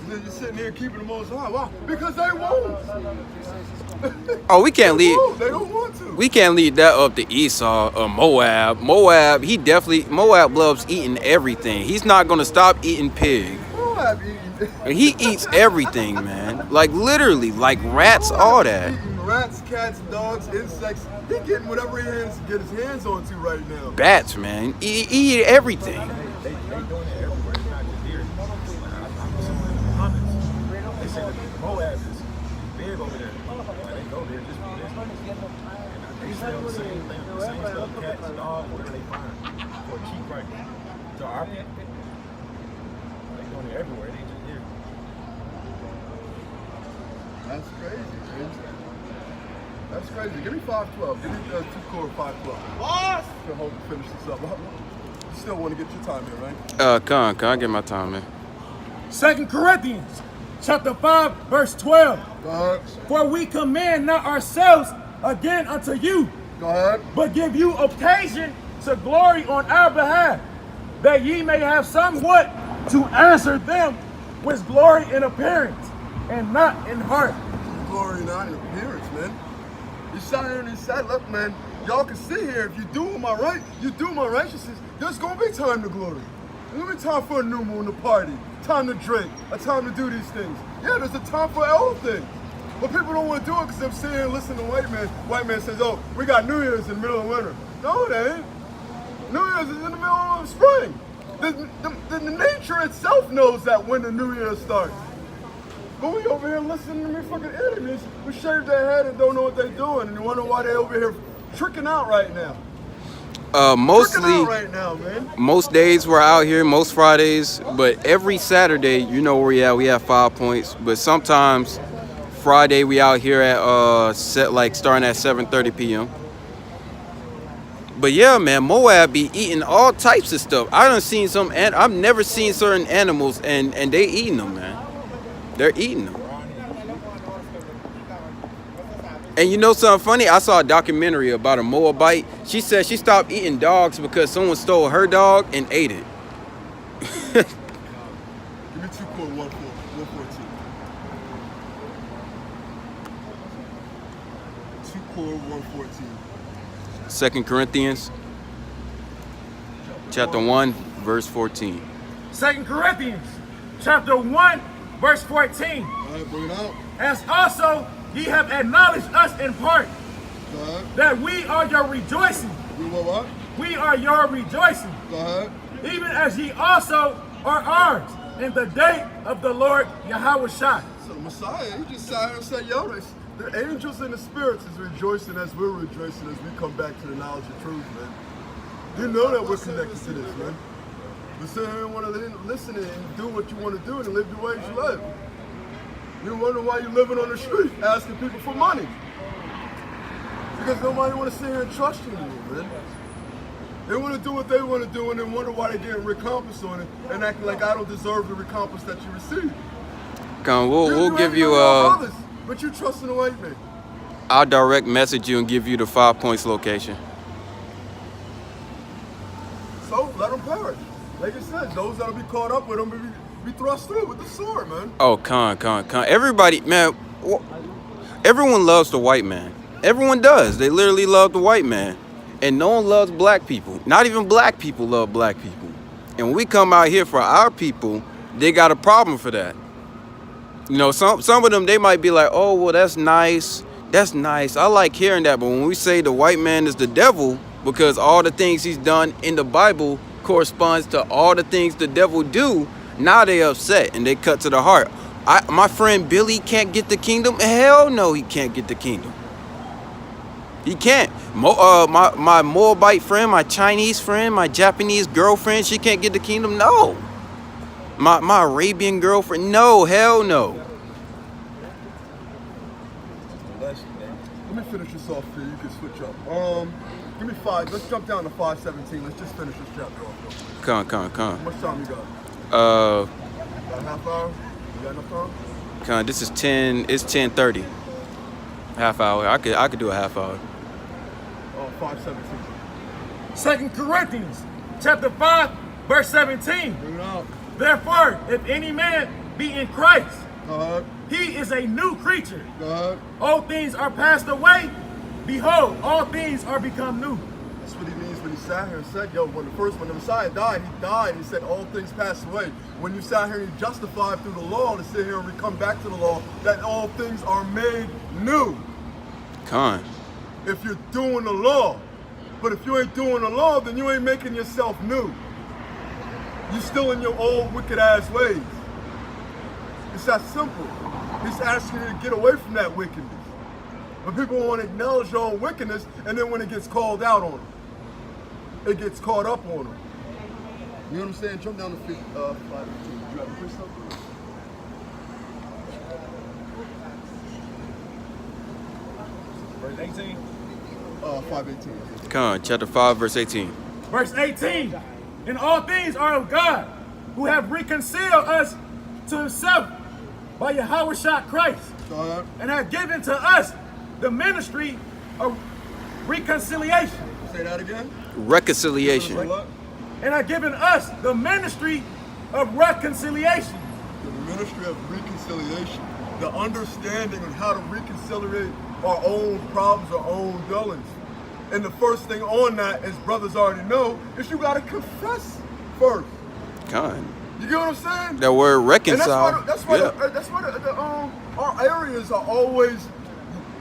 They're just sitting here keeping the Most High. Why? Because they won't. Oh, we can't leave. They don't want to. We can't leave that up to Esau or Moab. Moab loves eating everything. He's not gonna stop eating pig. Moab eating. He eats everything, man. Like literally, like rats, all that. Eating rats, cats, dogs, insects. He getting whatever he can get his hands onto right now. Bats, man. He eat everything. They doing it everywhere. It's not just here. They say that Moab is big over there. They go there just for this. And they sell the same thing, the same stuff, cats, dogs, whatever they find for a cheap price. So our people, they doing it everywhere. They just here. That's crazy, man. That's crazy. Give me 512. Give me 2 core 512. Boss! To hold to finish this up. You still want to get your time here, right? Can I get my time, man? 2 Corinthians chapter 5, verse 12. Go ahead. For we command not ourselves again unto you, Go ahead. but give you occasion to glory on our behalf, that ye may have somewhat to answer them which glory in appearance, and not in heart. Glory not in appearance, man. You sat here and you said, look, man, y'all can sit here. If you do my right, you do my righteousness, there's going to be time to glory. There's going to be time for a new moon to party, time to drink, a time to do these things. Yeah, there's a time for all things. But people don't want to do it because they're sitting here and listening to white man. White man says, oh, we got New Year's in the middle of winter. No, it ain't. New Year's is in the middle of spring. The nature itself knows that when the New Year starts. But we over here listening to me fucking enemies who shave their head and don't know what they're doing and wonder why they over here tricking out right now. Mostly, Tricking out right now, man. most days we're out here, most Fridays, but every Saturday, you know where we at. We have 5 points, but sometimes Friday we out here at starting at 7:30 p.m. But yeah, man, Moab be eating all types of stuff. I've never seen certain animals and they eating them, man. They're eating them. And you know something funny? I saw a documentary about a Moabite. She said she stopped eating dogs because someone stole her dog and ate it. Give me 2 core 114. 2 core 114. 2 Corinthians chapter 1, verse 14. 2 Corinthians chapter 1, verse 14. All right, bring it out. As also ye have acknowledged us in part, Go ahead. that we are your rejoicing. We what? We are your rejoicing, Go ahead. even as ye also are ours in the day of the Lord Yahweh Shai. So the Messiah, he just sat here and said, yo, the angels and the spirits is rejoicing as we're rejoicing as we come back to the knowledge of truth, man. You know that we're connected to this, man. But sit here and want to listen and do what you want to do and live the ways you live. You wonder why you're living on the street asking people for money. Because nobody want to sit here and trust you anymore, man. They want to do what they want to do and then wonder why they're getting recompensed on it and acting like I don't deserve the recompense that you received. We'll give you but you trust in the white man. I'll direct message you and give you the 5 points location. So let them perish. Like I said, those that'll be caught up with them will be thrust through with the sword, man. Oh, everybody, man, everyone loves the white man. Everyone does. They literally love the white man. And no one loves black people. Not even black people love black people. And when we come out here for our people, they got a problem for that. You know, some of them, they might be like, oh, well, that's nice. That's nice. I like hearing that. But when we say the white man is the devil, because all the things he's done in the Bible corresponds to all the things the devil do, now they upset and they cut to the heart. My friend Billy can't get the kingdom. Hell no, he can't get the kingdom. He can't. My Moabite friend, my Chinese friend, my Japanese girlfriend, she can't get the kingdom. No. My Arabian girlfriend, no, hell no. Let me finish this off here. You can switch up. Give me 5. Let's jump down to 5:17. Let's just finish this chapter off. Come. How much time you got? About a half hour? You got enough time? This is 10. It's 10:30. Half hour. I could do a half hour. 5:17. 2 Corinthians chapter 5, verse 17. Bring it out. Therefore, if any man be in Christ, Go ahead. he is a new creature. Go ahead. All things are passed away. Behold, all things are become new. That's what he means when he sat here and said, yo, when the Messiah died, he died. He said all things passed away. When you sat here and you justified through the law to sit here and come back to the law, that all things are made new. Con. If you're doing the law. But if you ain't doing the law, then you ain't making yourself new. You're still in your old wicked ass ways. It's that simple. He's asking you to get away from that wickedness. But people want to acknowledge your own wickedness, and then when it gets called out on them, it gets caught up on them. You know what I'm saying? Jump down to 5:18. You have a quick something? Verse 18. 5:18. Con, chapter 5, verse 18. Verse 18. And all things are of God, who have reconciled us to himself by Yahushua Christ, Go ahead. and have given to us the ministry of reconciliation. Say that again. Reconciliation. What? And have given us the ministry of reconciliation. The ministry of reconciliation. The understanding of how to reconciliate our own problems, our own dealings. And the first thing on that, as brothers already know, is you gotta confess first. Con. You get what I'm saying? That word And reconcile. that's why Yeah. our areas are always,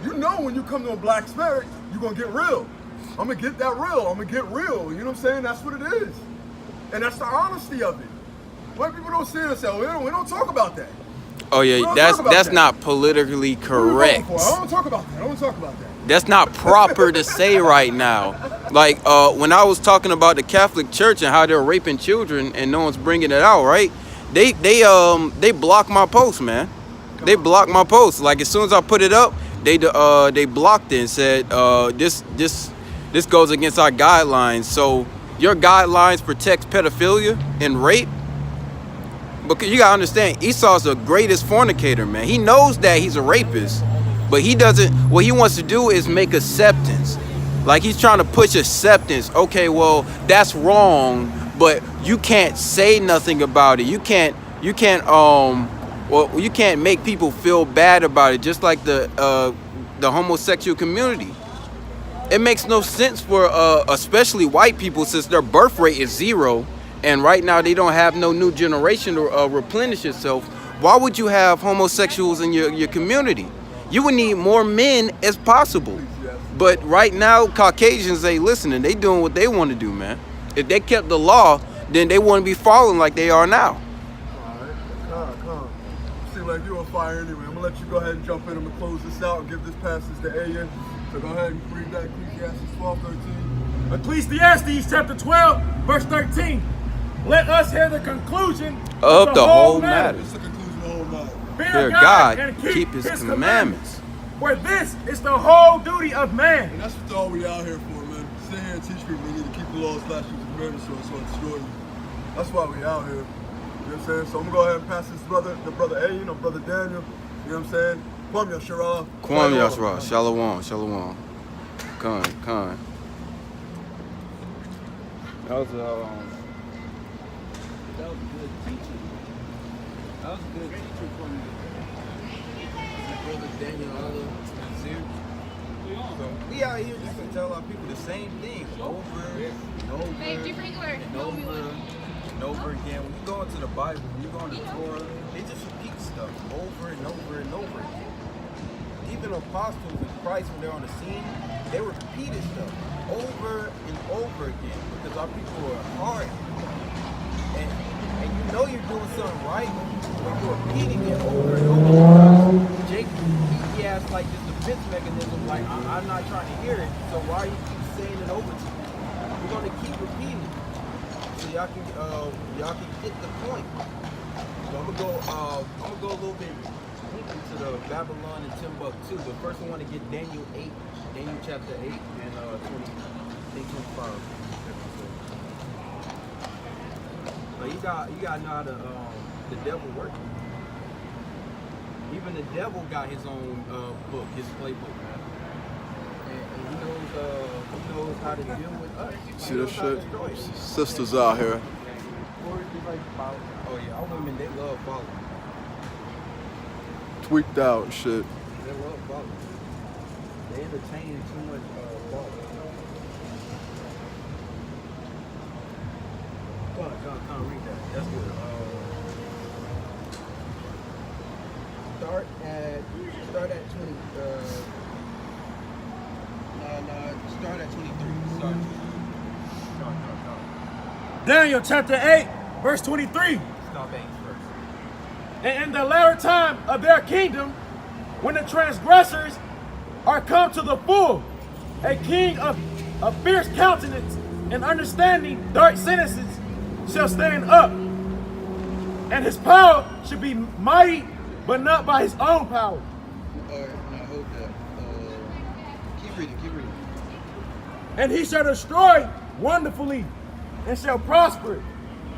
you know, when you come to a black spirit, you're gonna get real. I'm gonna get that real. I'm gonna get real. You know what I'm saying? That's what it is. And that's the honesty of it. White people don't see it and say, oh, we don't talk about that. Oh We yeah, don't that's talk about that. not politically What are we voting correct. for? I don't talk about that. I don't talk about that. That's not proper to say right now. Like when I was talking about the Catholic Church and how they're raping children and no one's bringing it out, right? They blocked my post, man. They blocked my post. Like as soon as I put it up, they blocked it and said this goes against our guidelines. So your guidelines protect pedophilia and rape. Because you gotta understand, Esau's the greatest fornicator, man. He knows that he's a rapist, but he doesn't. What he wants to do is make acceptance. Like he's trying to push acceptance. Okay, well that's wrong, but you can't say nothing about it. You can't make people feel bad about it. Just like the homosexual community. It makes no sense for especially white people, since their birth rate is 0. And right now they don't have no new generation to replenish itself. Why would you have homosexuals in your community? You would need more men as possible. But right now, Caucasians ain't listening. They doing what they want to do, man. If they kept the law, then they wouldn't be falling like they are now. Alright, come. Seem like you're on fire anyway. I'm gonna let you go ahead and jump in. I'm gonna close this out and give this passage to A.N. So go ahead and read that Ecclesiastes 12:13. Ecclesiastes chapter 12, verse 13. Let us hear the conclusion Of the whole matter. It's the conclusion of the whole matter. Fear God, keep his commandments. For this is the whole duty of man. And that's what all we out here for, man. Sit here and teach people they need to keep the laws, statutes, and commandments so it's destroy you. That's why we out here. You know what I'm saying? So I'm gonna go ahead and pass this the brother A, brother Daniel. You know what I'm saying? Kwam Yashara. Kwam Yashara. Shalom. Shalom. Khan. That was good teaching. That was a good teaching from you. Brother Daniel, so we out here just to tell our people the same thing over and over and over again. When you go into the Bible, when you go into the Torah, they just repeat stuff over and over and over again. Even apostles in Christ, when they're on the scene, they repeated stuff over and over again because our people are hard. And you know you're doing something right when you're repeating it over and over. Jake, he has like this defense mechanism, like I'm not trying to hear it, so why you keep saying it over to me? We're gonna keep repeating it, so y'all can get the point. So I'm gonna go a little bit into the Babylon and Timbuktu, but first I want to get Daniel chapter 8 and 25. But you gotta know how the devil works. Even the devil got his own book, his playbook, man. And he knows how to deal with us. See this shit? Sisters out here. Oh yeah, our women, they love following. tweaked out and shit. They love ballers. They entertain too much ballers. Can't read that. That's good. Start at 20. Start at 23. Start. Daniel chapter 8, verse 23. Stop 8 first. And in the latter time of their kingdom, when the transgressors are come to the full, a king of fierce countenance and understanding dark sentences shall stand up, and his power should be mighty, but not by his own power. All right, now hold that. Keep reading. And he shall destroy wonderfully, and shall prosper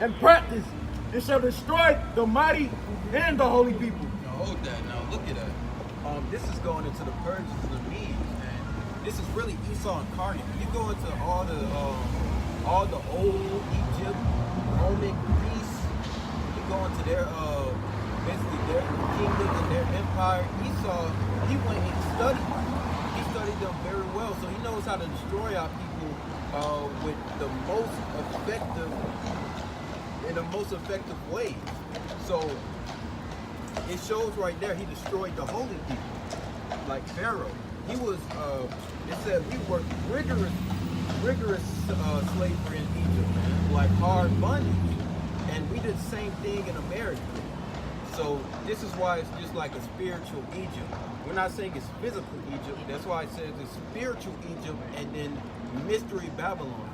and practice, and shall destroy the mighty and the holy people. Now hold that. Now look at that. This is going into the Persians and the Medes, and this is really Esau incarnate. You go into all the old Egypt, Roman Greece. You go into their basically their kingdom and their empire. Esau, he went and studied. He studied them very well, so he knows how to destroy our people with the most effective way. So it shows right there he destroyed the holy people, like Pharaoh. He was it said we worked rigorous slavery in Egypt, like hard bondage, and we did the same thing in America. So this is why it's just like a spiritual Egypt. We're not saying it's physical Egypt. That's why it says it's spiritual Egypt and then mystery Babylon,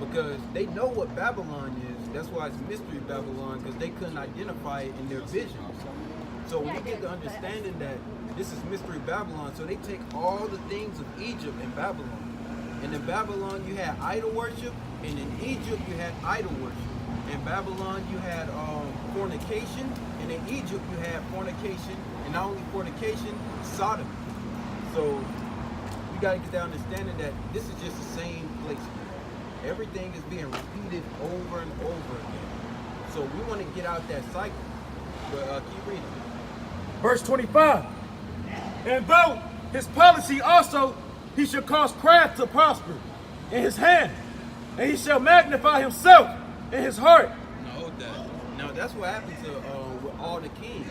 because they know what Babylon is. That's why it's mystery Babylon, because they couldn't identify it in their visions. So we get the understanding that this is mystery Babylon. So they take all the things of Egypt and Babylon. And in Babylon you had idol worship, and in Egypt you had idol worship. In Babylon you had fornication, and in Egypt you had fornication, and not only fornication, sodomy. So we gotta get the understanding that this is just the same place. Everything is being repeated over and over again. So we want to get out that cycle. But keep reading. Verse 25. And though his policy also, he shall cause craft to prosper in his hand, and he shall magnify himself in his heart. No, now that's what happens to with all the kings.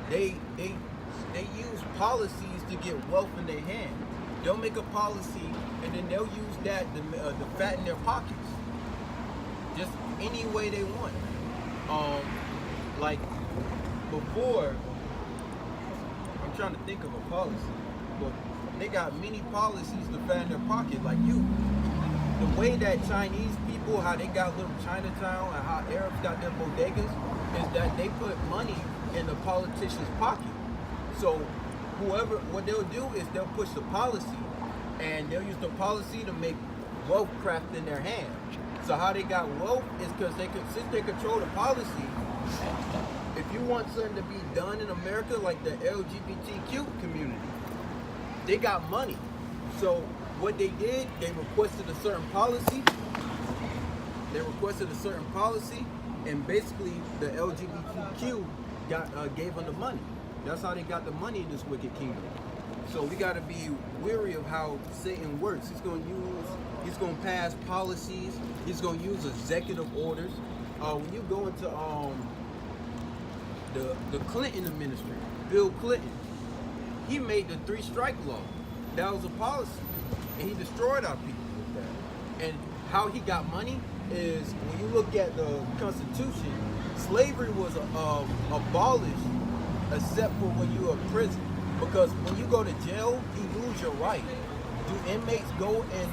They use policies to get wealth in their hand. They'll make a policy and then they'll use that to fatten their pockets. Just any way they want. Like before, I'm trying to think of a policy, but they got many policies to fatten their pocket. Like the way that Chinese people, how they got little Chinatown and how Arabs got their bodegas, is that they put money in the politician's pocket. So what they'll do is they'll push the policy, and they'll use the policy to make wealth craft in their hand. So how they got wealth is because since they control the policy, if you want something to be done in America, like the LGBTQ community, they got money. So what they did, they requested a certain policy. And basically the LGBTQ gave them the money. That's how they got the money in this wicked kingdom. So we got to be wary of how Satan works. He's going to pass policies. He's going to use executive orders. When you go into the Clinton administration, Bill Clinton, he made the 3-strike law. That was a policy, and he destroyed our people with that. And how he got money is, when you look at the Constitution, slavery was abolished except for when you are in prison. Because when you go to jail, you lose your right. Do inmates go and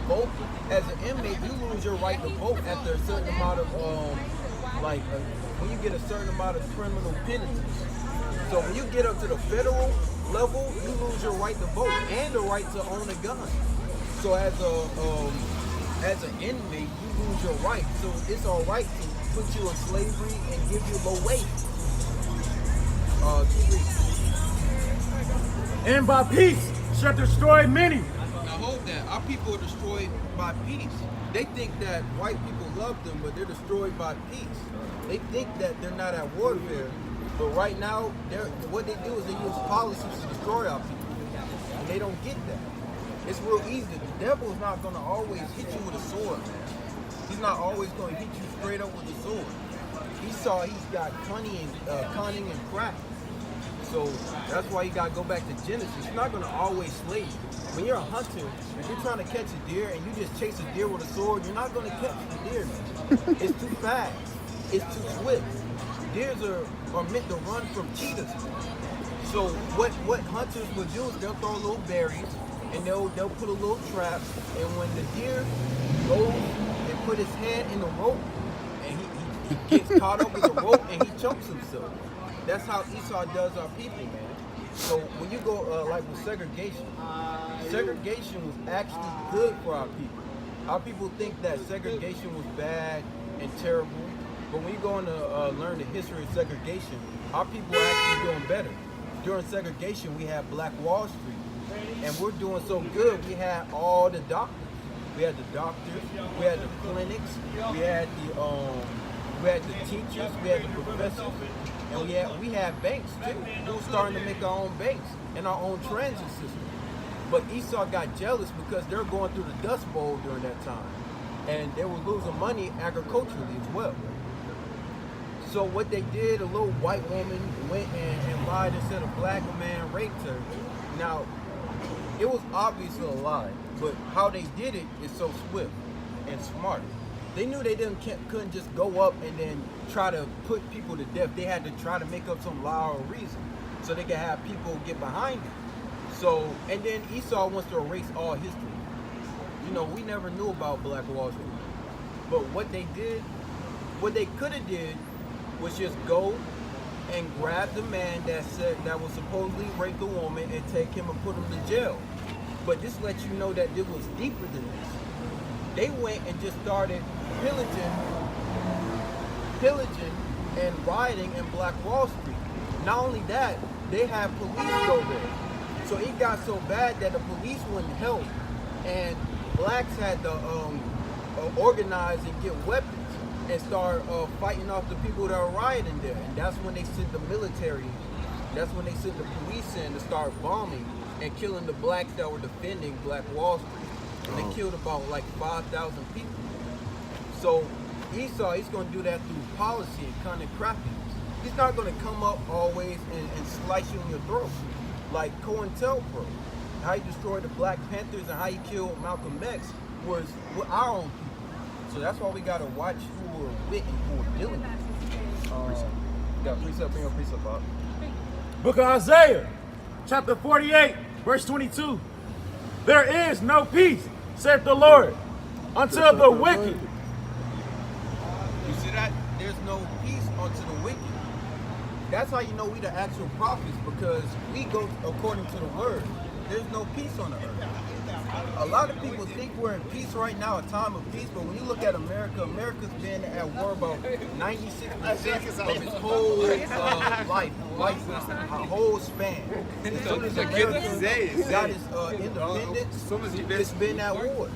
vote? As an inmate, you lose your right to vote after a certain amount of, when you get a certain amount of criminal penalties. So when you get up to the federal level, you lose your right to vote and the right to own a gun. So as an inmate, you lose your right. So it's all right to put you in slavery and give you low wage. And by peace shall destroy many. Now hold that. Our people are destroyed by peace. They think that white people love them, but they're destroyed by peace. They think that they're not at warfare, But right now, what they do is they use policies to destroy our people. And they don't get that. It's real easy. The devil is not going to always hit you with a sword, man. He's not always going to hit you straight up with a sword. Esau, he's got cunning and craft. So that's why you got to go back to Genesis. He's not going to always slay you. When you're a hunter, if you're trying to catch a deer and you just chase a deer with a sword, you're not going to catch the deer, man. It's too fast. It's too swift. Deers are meant to run from cheetahs. So what hunters will do is they'll throw little berries and they'll put a little trap, and when the deer goes and put his head in the rope and he gets caught up with the rope and he chokes himself. That's how Esau does our people, man. So when you go like with segregation was actually good for our people. Our people think that segregation was bad and terrible, but when you go on to learn the history of segregation, our people are actually doing better. During segregation, we had Black Wall Street, and we're doing so good. We had all the doctors. We had the doctors. We had the clinics. We had the teachers. We had the professors, and we had banks too. We were starting to make our own banks and our own transit system. But Esau got jealous because they're going through the Dust Bowl during that time, and they were losing money agriculturally as well. So what they did, a little white woman went and lied and said a black man raped her. Now, it was obviously a lie, but how they did it is so swift and smart. They knew they couldn't just go up and then try to put people to death. They had to try to make up some lie or reason so they could have people get behind it. So, and then Esau wants to erase all history. You know, we never knew about Black Wall Street. But what they could have did was just go and grab the man that was supposedly raped the woman and take him and put him to jail. But this lets you know that it was deeper than this. They went and just started pillaging and rioting in Black Wall Street. Not only that, they had police go there. So it got so bad that the police wouldn't help, and blacks had to organize and get weapons and start fighting off the people that are rioting there. And that's when they sent the military, that's when they sent the police in to start bombing and killing the blacks that were defending Black Wall Street. And they killed about like 5,000 people. So Esau, he's going to do that through policy and cunning craftiness. He's not going to come up always and slice you in your throat. Like COINTELPRO, how he destroyed the Black Panthers and how he killed Malcolm X was with our own people. So that's why we gotta watch who we're with and who we're dealing with. You got precept, bring your precept up. Book of Isaiah, chapter 48, verse 22. There is no peace, saith the Lord, until the wicked. You see that? There's no peace unto the wicked. That's how you know we the actual prophets, because we go according to the word. There's no peace on the earth. A lot of people think we're in peace right now, a time of peace, but when you look at America, America's been at war about 96% of its whole lifespan, a whole span. As soon as America got its independence, it's been at war.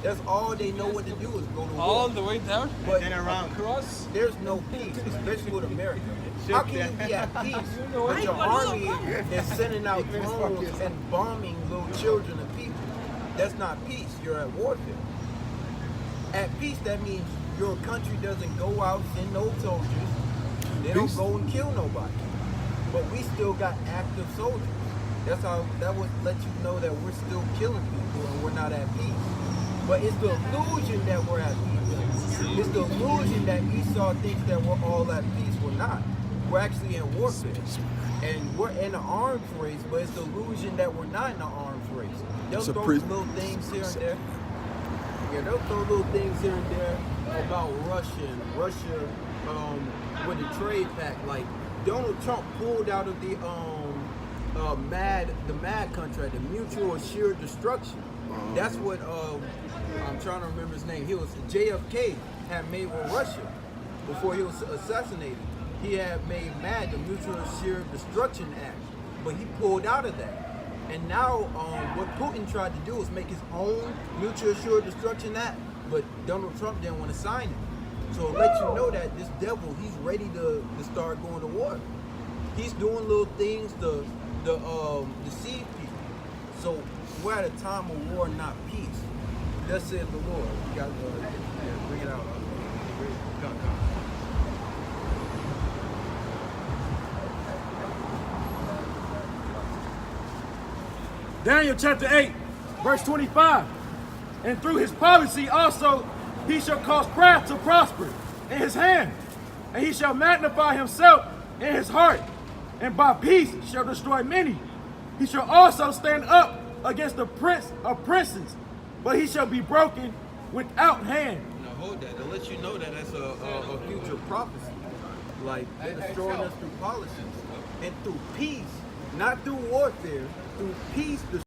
That's all they know what to do is go to war. All the way down? But and around across? There's no peace, especially with America. How can you be at peace when your army is sending out drones and bombing little children and people? That's not peace. You're at warfare. At peace, that means your country doesn't go out, send no soldiers. They don't go and kill nobody. But we still got active soldiers. That would let you know that we're still killing people and we're not at peace. But it's the illusion that we're at peace. It's the illusion that Esau thinks that we're all at peace. We're not. We're actually in warfare. And we're in an arms race, but it's the illusion that we're not in an arms race. They'll throw little things here and there. Yeah, they'll throw little things here and there about Russia with the trade pact. Like Donald Trump pulled out of the MAD contract, the mutual assured destruction. That's what I'm trying to remember his name. He was JFK had made with Russia before he was assassinated. He had made MAD, the Mutual Assured Destruction Act, but he pulled out of that. And now what Putin tried to do was make his own Mutual Assured Destruction Act, but Donald Trump didn't want to sign it. So it lets you know that this devil, he's ready to start going to war. He's doing little things to deceive people. So we're at a time of war, not peace. Thus saith the Lord. You got to bring it out. Daniel chapter 8, verse 25. And through his policy also he shall cause craft to prosper in his hand, and he shall magnify himself in his heart, and by peace shall destroy many. He shall also stand up against the prince of princes, but he shall be broken without hand. Now hold that. To let you know that that's a future prophecy. Like they're destroying us through policies and through peace, not through warfare. Through peace.